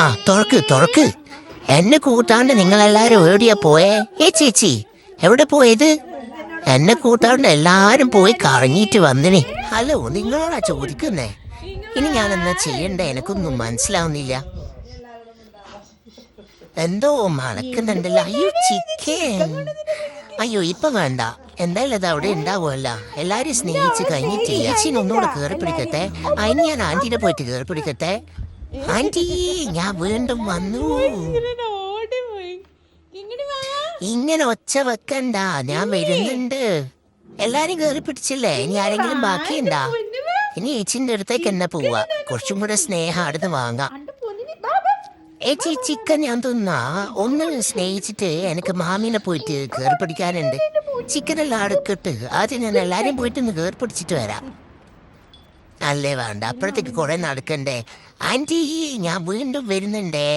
ആ തുറക്ക് എന്നെ കൂട്ടാണ്ട് നിങ്ങളെല്ലാരും എവിടെയാ പോയേ? ചേച്ചി എവിടെ പോയത്? എന്നെ കൂട്ടാണ്ട് എല്ലാരും പോയി കറങ്ങിയിട്ട് വന്നിനി. ഹലോ, നിങ്ങളോടാ ചോദിക്കുന്നേ. ഇനി ഞാൻ എന്നാ ചെയ്യണ്ടേ? എനക്കൊന്നും മനസ്സിലാവുന്നില്ല. എന്തോ മണക്കുന്നുണ്ടല്ലോ. അയ്യോ ചിക്കൻ. അയ്യോ ഇപ്പൊ വേണ്ട, എന്തായാലും അത് അവിടെ ഉണ്ടാവുമല്ല. എല്ലാരും സ്നേഹിച്ച് കഴിഞ്ഞിട്ടില്ല. അച്ഛൻ ഒന്നുകൂടെ കയറി പിടിക്കട്ടെ. അതിന് ഞാൻ ആന്റിനെ പോയിട്ട് കയറി പിടിക്കട്ടെ. ആന്റി, ഞാൻ വീണ്ടും വന്നു. ഇങ്ങനെ ഒച്ച വെക്കണ്ട, ഞാൻ വരുന്നുണ്ട്. എല്ലാരും കയറി പിടിച്ചില്ലേ? ഇനി ആരെങ്കിലും ബാക്കിയുണ്ടാ? ഇനി ഏച്ചിന്റെ അടുത്തേക്ക് എന്നെ പോവാ. കുറച്ചും കൂടെ സ്നേഹം അടുത്ത് വാങ്ങാം. ഏച്ചി ചിക്കൻ ഞാൻ തിന്നാ. ഒന്ന് സ്നേഹിച്ചിട്ട് എനിക്ക് മാമീനെ പോയിട്ട് കയറി പിടിക്കാനുണ്ട്. ചിക്കനെല്ലാം അടുക്കിട്ട് ആദ്യം ഞാൻ എല്ലാരെയും പോയിട്ട് ഒന്ന് കയറി പിടിച്ചിട്ട് വരാം. അല്ലേ വേണ്ട, അപ്പഴത്തേക്ക് കുറെ നടക്കണ്ടേ. ആന്റി, ഞാൻ വീണ്ടും വരുന്നുണ്ടേ.